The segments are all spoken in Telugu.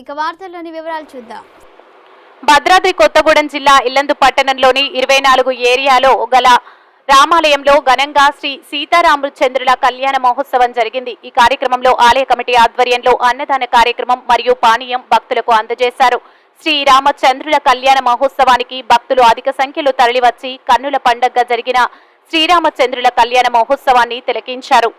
ఇక వార్తల్లోని వివరాలు చూద్దాం. భద్రాద్రి కొత్తగూడెం జిల్లా ఇల్లందు పట్టణంలోని 24 ఏరియాలో గల రామాలయంలో ఘనంగా శ్రీ సీతారామచంద్రుల కళ్యాణ మహోత్సవం జరిగింది. ఈ కార్యక్రమంలో ఆలయ కమిటీ ఆధ్వర్యంలో అన్నదాన కార్యక్రమం మరియు పానీయం భక్తులకు అందజేశారు. శ్రీ రామచంద్రుల కళ్యాణ మహోత్సవానికి భక్తులు అధిక సంఖ్యలో తరలివచ్చి కన్నుల పండగగా జరిగిన శ్రీరామచంద్రుల కళ్యాణ మహోత్సవాన్ని తిలకించారు.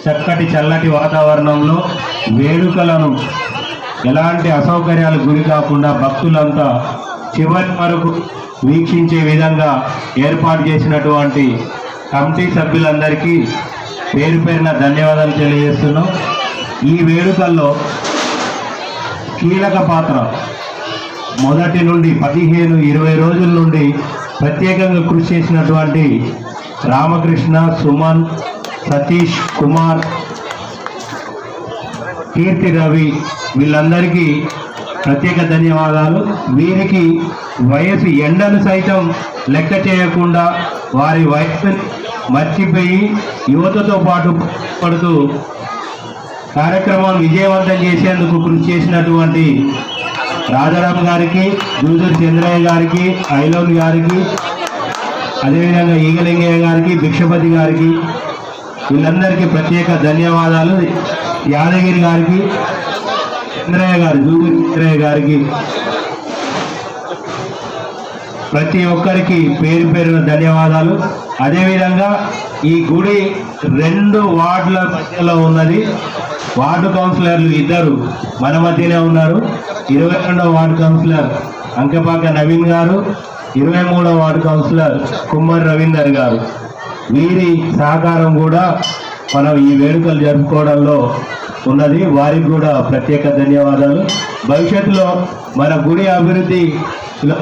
చక్కటి చల్లటి వాతావరణంలో వేడుకలను ఎలాంటి అసౌకర్యాలకు గురి కాకుండా భక్తులంతా చివరి వరకు వీక్షించే విధంగా ఏర్పాటు చేసినటువంటి కమిటీ సభ్యులందరికీ పేరు పేరున ధన్యవాదాలు తెలియజేస్తున్నాం. ఈ వేడుకల్లో కీలక పాత్ర మొదటి నుండి 15-20 రోజుల నుండి ప్రత్యేకంగా కృషి చేసినటువంటి రామకృష్ణ, సుమన్, సతీష్ కుమార్, కీర్తి రవి వీళ్ళందరికీ ప్రత్యేక ధన్యవాదాలు. వీరికి వయసు ఎండను సైతం లెక్క చేయకుండా వారి వయసుని మర్చిపోయి యువతతో పాటు పడుతూ కార్యక్రమాన్ని విజయవంతం చేసేందుకు కృషి చేసినటువంటి రాజారాం గారికి, జూదూరు చంద్రయ్య గారికి, ఐలోన్ గారికి, అదేవిధంగా ఈగలింగయ్య గారికి, భిక్షపతి గారికి వీళ్ళందరికీ ప్రత్యేక ధన్యవాదాలు. యాదగిరి గారికి, చంద్రయ్య గారు, జూదూరు చంద్రయ్య గారికి ప్రతి ఒక్కరికి పేరు పేరున ధన్యవాదాలు. అదేవిధంగా ఈ గుడి 2 వార్డుల మధ్యలో ఉన్నది. వార్డు కౌన్సిలర్లు 2 మన మధ్యనే ఉన్నారు. 22వ వార్డు కౌన్సిలర్ అంకెపాక నవీన్ గారు, 23వ వార్డు కౌన్సిలర్ కుమ్మర్ రవీందర్ గారు. వీరి సహకారం కూడా మనం ఈ వేడుకలు జరుపుకోవడంలో ఉన్నది. వారికి కూడా ప్రత్యేక ధన్యవాదాలు. భవిష్యత్తులో మన గుడి అభివృద్ధిలో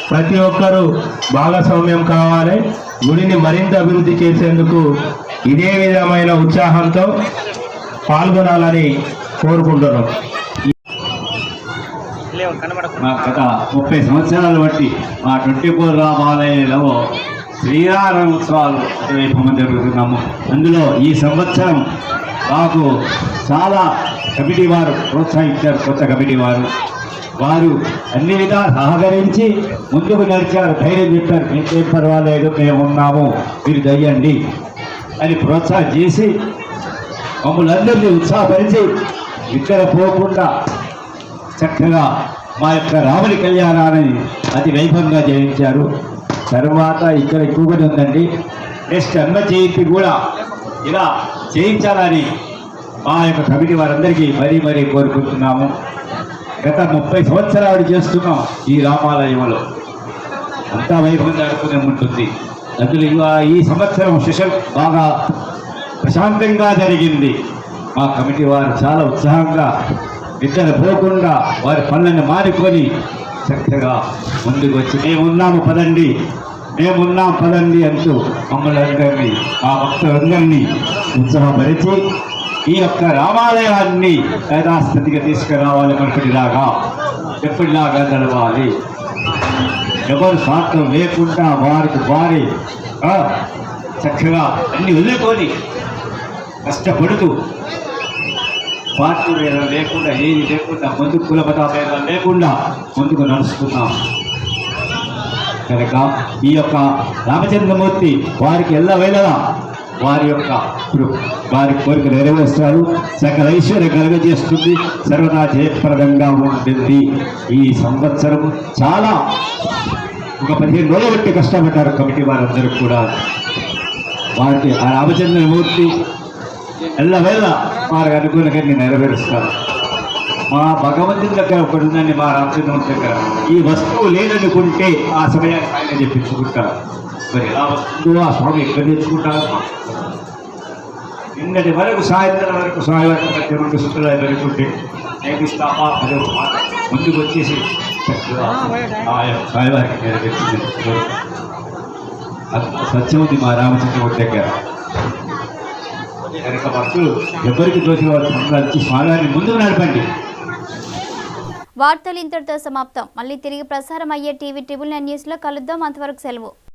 ప్రతి ఒక్కరూ భాగస్వామ్యం కావాలి. గుడిని మరింత అభివృద్ధి చేసేందుకు ఇదే విధమైన ఉత్సాహంతో పాల్గొనాలని కోరుకుంటున్నాం. గత 30 సంవత్సరాలు బట్టి మా 24 రామాలయంలో శ్రీరామ ఉత్సవాలు వైభవం జరుగుతున్నాము. అందులో ఈ సంవత్సరం మాకు చాలా కమిటీ వారు ప్రోత్సహించారు. కొత్త కమిటీ వారు అన్ని విధాలు సహకరించి ముందుకు నడిచారు. ధైర్యం చెప్పారు, మీకేం పర్వాలేదు, మేము ఉన్నాము, మీరు దయ్యండి అని ప్రోత్సాహం చేసి మమ్మల్ని అందరినీ ఉత్సాహపరిచి ఇక్కడ పోకుండా చక్కగా మా యొక్క రాముని కళ్యాణాన్ని అతి వైభవంగా చేయించారు. తర్వాత ఇక్కడ ఇంకొకటి ఉందండి, నెక్స్ట్ అన్న జయంతి కూడా ఇలా చేయించాలని మా యొక్క కమిటీ వారందరికీ మరీ కోరుకుంటున్నాము. గత 30 సంవత్సరాలు చేస్తున్నాం ఈ రామాలయంలో. అంతా వైభవంగా జరుపుకునే ఉంటుంది. అందులో ఈ సంవత్సరం సెషన్ బాగా ప్రశాంతంగా జరిగింది. మా కమిటీ వారు చాలా ఉత్సాహంగా నిద్ర పోకుండా వారి పనులను మానుకొని చక్కగా ముందుకు వచ్చి మేమున్నాము పదండి అంటూ మమ్మల్ని అందరినీ, మా భక్తులందరినీ ఉత్సాహపరిచి ఈ యొక్క రామాలయాన్ని యథాస్థితిగా తీసుకురావాలి. ఎప్పటిలాగా నడవాలి. ఎవరు స్వార్థం లేకుండా వారి చక్కగా అన్ని వదులుకొని కష్టపడుతూ పార్టీ భేదం లేకుండా, ఏది లేకుండా, ముందుకు కులమత భేదం లేకుండా ముందుకు నడుస్తున్నాం కనుక ఈ యొక్క రామచంద్రమూర్తి వారికి ఎల్లవేళలా వారి కోరిక నెరవేరుస్తారు. సకల ఐశ్వర్యం కలుగజేస్తుంది, సర్వదా జయప్రదంగా ఉంటుంది. ఈ సంవత్సరం చాలా ఒక 15 రోజులు బట్టి కష్టపడ్డారు కమిటీ వారందరూ కూడా. వారికి ఆ రామచంద్రమూర్తి ఎల్లవేళ వారికి అనుకూలంగా నెరవేరుస్తారు. మా భగవంతుని దగ్గర ఒకటి ఉందండి, మా రామచంద్రమూర్తి దగ్గర ఈ వస్తువు లేదనుకుంటే ఆ సమయాన్ని ఆయన చెప్పించుకుంటారు. మరి ఆ వస్తువు ఆ స్వామి ఎక్కడ తెచ్చుకుంటారు? నిన్నటి వరకు సాయంత్రం వరకు స్వామివారి రెండు సుఖాలు పెరుగుతుంటే నేమిస్తామా అదే ముందుకు వచ్చేసి స్వామివారికి నెరవేర్చింది. సత్యం ఉంది మా రామచంద్రమూర్తి దగ్గర. కనుక భక్తులు ఎవరికి దోషి వారు సంబంధించి స్వామివారిని ముందుకు నడపండి. వార్తలు ఇంతటితో సమాప్తం. మళ్ళీ తిరిగి ప్రసారం అయ్యే టీవీ 999 న్యూస్లో కలుద్దాం. అంతవరకు సెలవు.